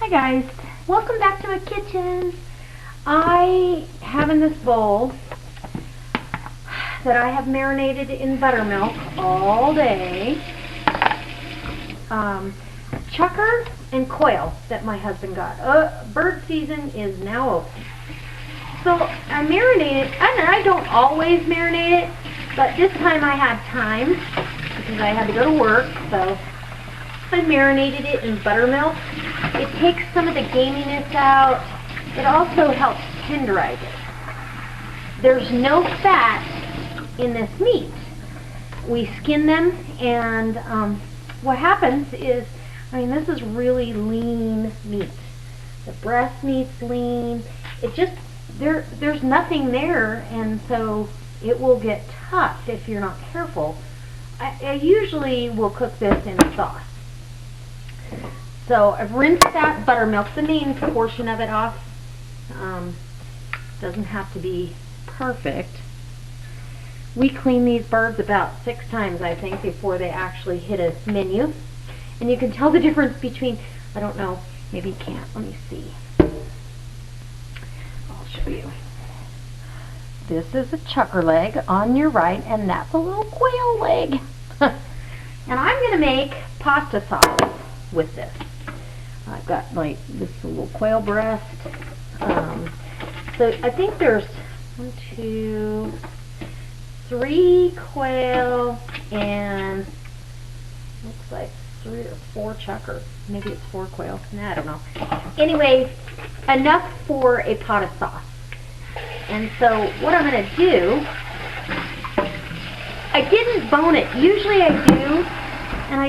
Hi guys, welcome back to my kitchen. I have in this bowl that I have marinated in buttermilk all day. Chuckar and quail that my husband got. Bird season is now open. So I marinate it, and I don't always marinate it, but this time I had time because I had to go to work, so I marinated it in buttermilk. It takes some of the gaminess out. It also helps tenderize it. There's no fat in this meat. We skin them, and what happens is, this is really lean meat. The breast meat's lean. It just, there's nothing there, and so it will get tough if you're not careful. I usually will cook this in a sauce. So I've rinsed that buttermilk, the main portion of it, off. Doesn't have to be perfect. We clean these birds about 6 times, I think, before they actually hit a menu. And you can tell the difference between, I don't know, maybe you can't. Let me see. I'll show you. This is a chuckar leg on your right, and that's a little quail leg. And I'm going to make pasta sauce with this. I've got like this little quail breast. So I think there's 1, 2, 3 quail and looks like 3 or 4 chuckar. Maybe it's 4 quail. Nah, I don't know. Anyway, enough for a pot of sauce. And so what I'm going to do, I didn't bone it. Usually I do, and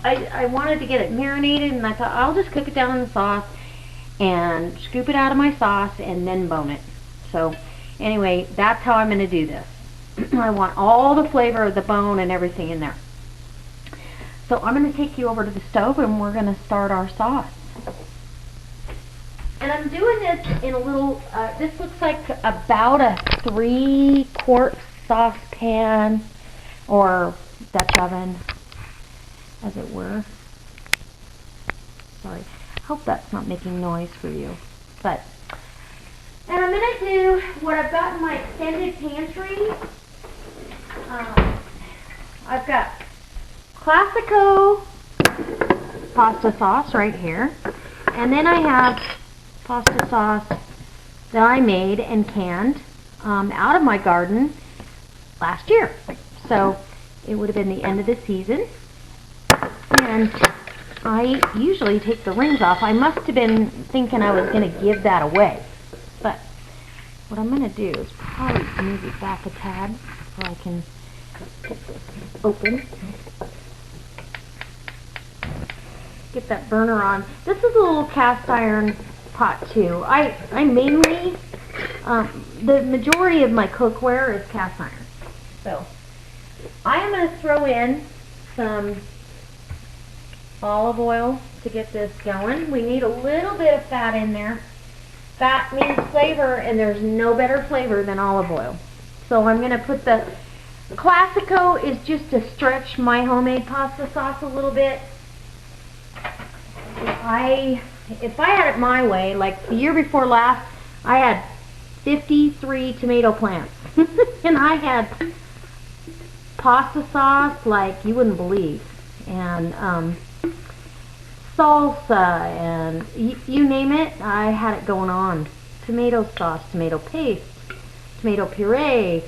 I wanted to get it marinated, and I thought I'll just cook it down in the sauce and scoop it out of my sauce and then bone it. So anyway, that's how I'm going to do this. I want all the flavor of the bone and everything in there. So I'm going to take you over to the stove, and we're going to start our sauce. And I'm doing this in a little, this looks like about a 3-quart saucepan or Dutch oven, as it were. Sorry, I hope that's not making noise for you. And I'm going to do what I've got in my extended pantry. I've got Classico pasta sauce right here. And then I have pasta sauce that I made and canned out of my garden last year. So it would have been the end of the season. And I usually take the rings off. I must have been thinking I was going to give that away. But what I'm going to do is probably move it back a tad so I can get this open. Get that burner on. This is a little cast iron pot too. I mainly, the majority of my cookware is cast iron. So I am going to throw in some olive oil to get this going. We need a little bit of fat in there. Fat means flavor, and there's no better flavor than olive oil. So I'm going to put the Classico is just to stretch my homemade pasta sauce a little bit. If I had it my way, like the year before last, I had 53 tomato plants. And I had pasta sauce like you wouldn't believe. And salsa and you name it, I had it going on. Tomato sauce, tomato paste, tomato puree.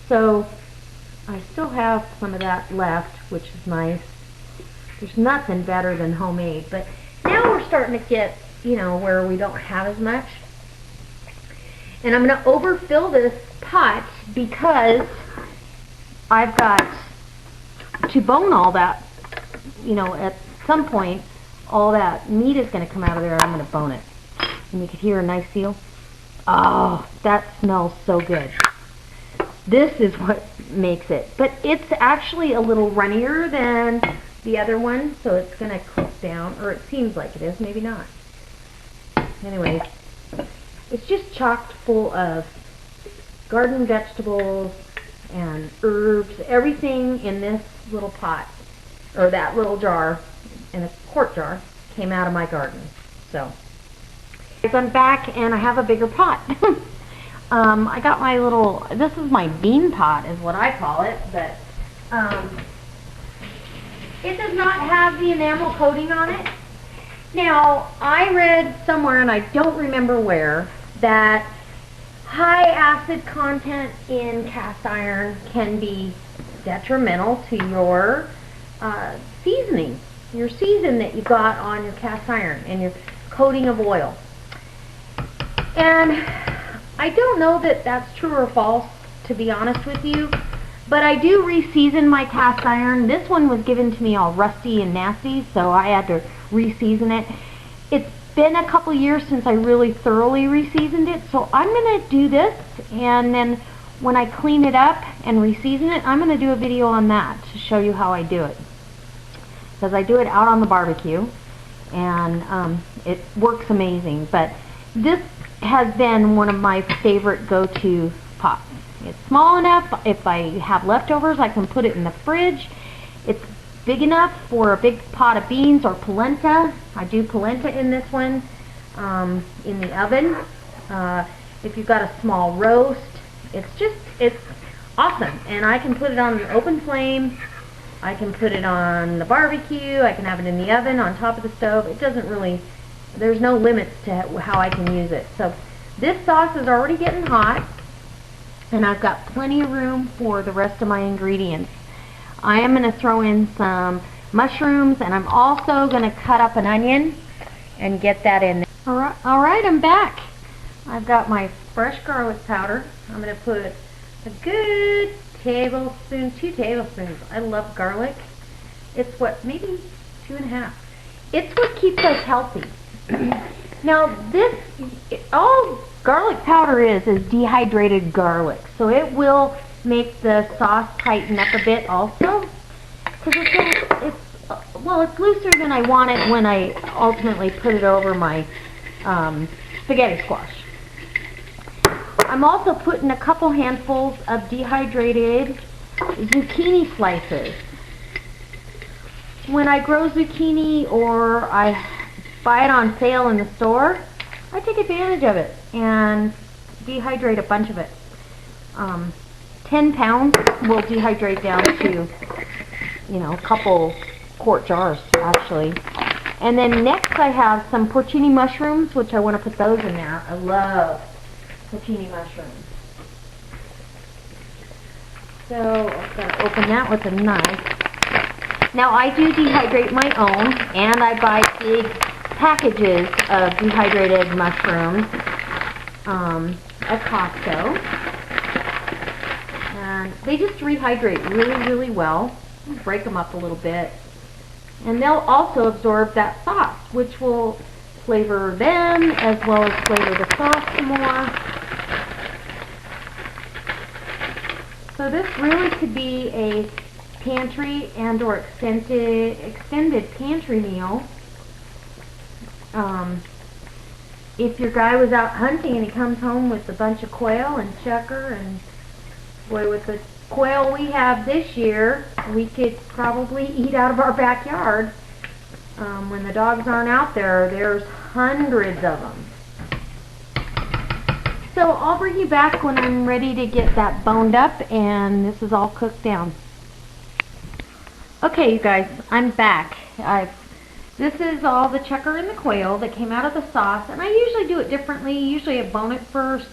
So I still have some of that left, which is nice. There's nothing better than homemade. But now we're starting to get, where we don't have as much. And I'm going to overfill this pot because I've got to bone all that. At some point, all that meat is going to come out of there, and I'm going to bone it. And you can hear a nice seal. Oh, that smells so good. This is what makes it. But it's actually a little runnier than the other one, so it's going to cook down, or it seems like it is, maybe not. Anyways, it's just chocked full of garden vegetables and herbs, everything in this little pot, or that little jar, in a quart jar, came out of my garden. So, I'm back and I have a bigger pot. I got my little, this is my bean pot is what I call it, but it does not have the enamel coating on it. Now, I read somewhere, and I don't remember where, that high acid content in cast iron can be detrimental to your seasoning, your season that you got on your cast iron and your coating of oil. And I don't know that that's true or false, to be honest with you, but I do re-season my cast iron. This one was given to me all rusty and nasty, so I had to re-season it. It's been a couple years since I really thoroughly re-seasoned it, so I'm going to do this, and then when I clean it up and re-season it, I'm going to do a video on that to show you how I do it. Because I do it out on the barbecue, and it works amazing. But this has been one of my favorite go-to pots. It's small enough, if I have leftovers, I can put it in the fridge. It's big enough for a big pot of beans or polenta. I do polenta in this one, in the oven. If you've got a small roast, it's awesome. And I can put it on an open flame. I can put it on the barbecue. I can have it in the oven on top of the stove. It doesn't really, there's no limits to how I can use it. So this sauce is already getting hot, and I've got plenty of room for the rest of my ingredients. I am going to throw in some mushrooms, and I'm also going to cut up an onion and get that in there. Alright, I'm back. I've got my fresh garlic powder. I'm going to put a good tablespoon, 2 tablespoons. I love garlic. It's what, maybe 2.5. It's what keeps us healthy. Now all garlic powder is dehydrated garlic, so it will make the sauce tighten up a bit also, because it's looser than I want it when I ultimately put it over my spaghetti squash. I'm also putting a couple handfuls of dehydrated zucchini slices. When I grow zucchini or I buy it on sale in the store, I take advantage of it and dehydrate a bunch of it. 10 pounds will dehydrate down to, a couple quart jars, actually. And then next I have some porcini mushrooms, which I want to put those in there. I love porcini mushrooms. So I'm going to open that with a knife. Now I do dehydrate my own, and I buy big packages of dehydrated mushrooms at Costco. And they just rehydrate really, really well. Break them up a little bit. And they'll also absorb that sauce, which will flavor them as well as flavor the sauce some more. So this really could be a pantry and or extended pantry meal. If your guy was out hunting and he comes home with a bunch of quail and chuckar, and boy, with the quail we have this year, we could probably eat out of our backyard. When the dogs aren't out there, there's hundreds of them. So I'll bring you back when I'm ready to get that boned up and this is all cooked down. Okay, you guys, I'm back. This is all the chuckar and the quail that came out of the sauce, and I usually do it differently. Usually I bone it first,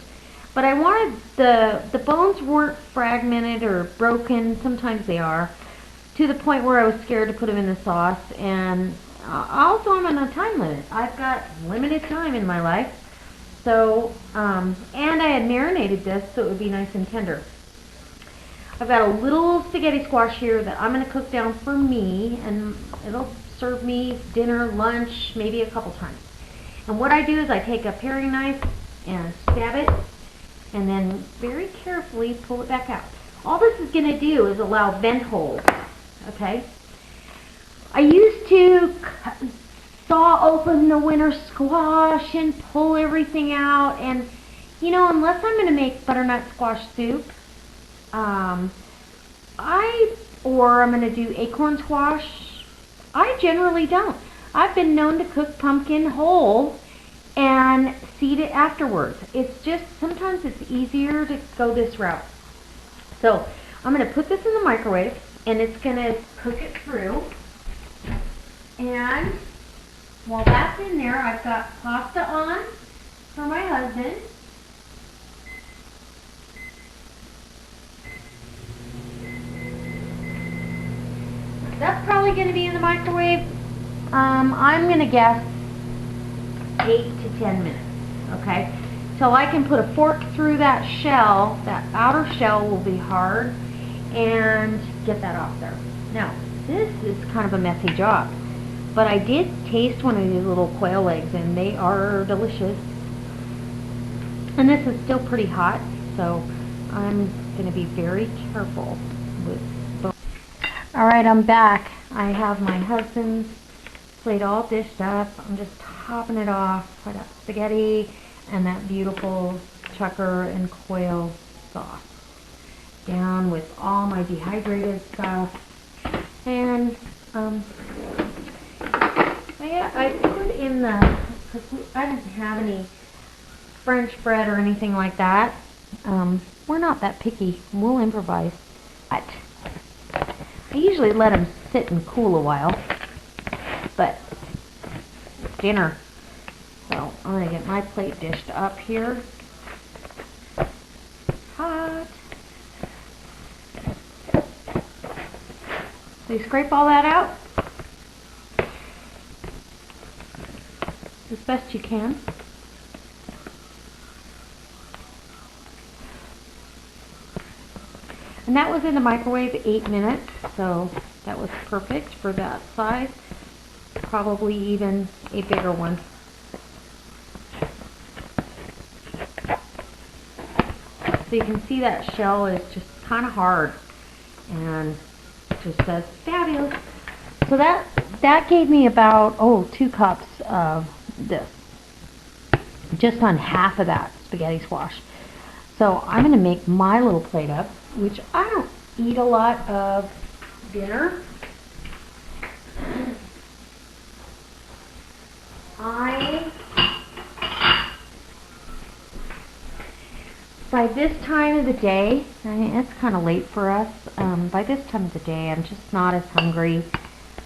but I wanted the bones weren't fragmented or broken. Sometimes they are, to the point where I was scared to put them in the sauce. And also I'm on a time limit. I've got limited time in my life, so and I had marinated this so it would be nice and tender. I've got a little spaghetti squash here that I'm going to cook down for me, and it'll serve me dinner, lunch, maybe a couple times. And what I do is I take a paring knife and stab it, and then very carefully pull it back out. All this is going to do is allow vent holes, okay? I used to saw open the winter squash and pull everything out, and unless I'm going to make butternut squash soup, or I'm going to do acorn squash, I generally don't. I've been known to cook pumpkin whole and seed it afterwards. It's just, sometimes it's easier to go this route. So I'm going to put this in the microwave, and it's going to cook it through. And while that's in there, I've got pasta on for my husband. That's probably going to be in the microwave, I'm going to guess 8 to 10 minutes, okay? So I can put a fork through that shell. That outer shell will be hard, and get that off there. Now, this is kind of a messy job, but I did taste one of these little quail eggs, and they are delicious. And this is still pretty hot, so I'm going to be very careful with both. Alright, I'm back. I have my husband's plate all dished up. I'm just topping it off with that spaghetti and that beautiful Chuckar and Quail sauce. Down with all my dehydrated stuff. And, yeah, I put in the, because I didn't have any French bread or anything like that. We're not that picky. We'll improvise. But I usually let them sit and cool a while. But it's dinner. So I'm going to get my plate dished up here. Hot. So you scrape all that out as best you can. And that was in the microwave 8 minutes, so that was perfect for that size. Probably even a bigger one. So you can see that shell is just kind of hard, and it just says fabulous. So that gave me about 2 cups of this, just on half of that spaghetti squash. So I'm going to make my little plate up, which I don't eat a lot of dinner. By this time of the day, it's kind of late for us, by this time of the day I'm just not as hungry.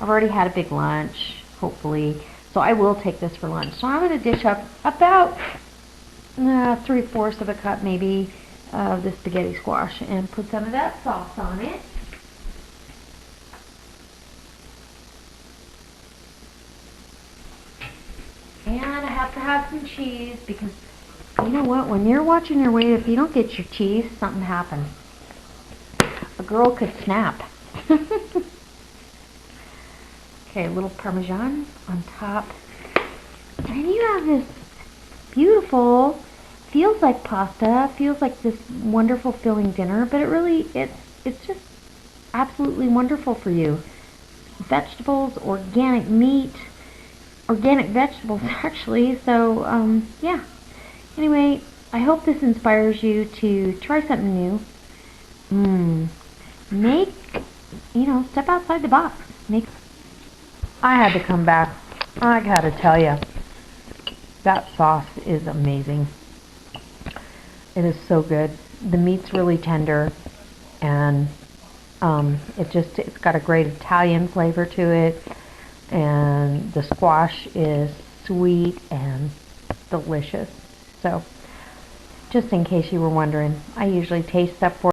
I've already had a big lunch, hopefully, so I will take this for lunch. So I'm going to dish up about 3/4 of a cup maybe of the spaghetti squash and put some of that sauce on it. And I have to have some cheese, because you know what, when you're watching your weight, if you don't get your cheese, something happens. A girl could snap. Okay, a little Parmesan on top. And you have this beautiful, feels like pasta, feels like this wonderful filling dinner, but it's just absolutely wonderful for you. Vegetables, organic meat, organic vegetables actually, so yeah. Anyway, I hope this inspires you to try something new. Make, step outside the box. I had to come back. I gotta tell you, that sauce is amazing. It is so good. The meat's really tender, and it's got a great Italian flavor to it, and the squash is sweet and delicious. So, just in case you were wondering, I usually taste stuff for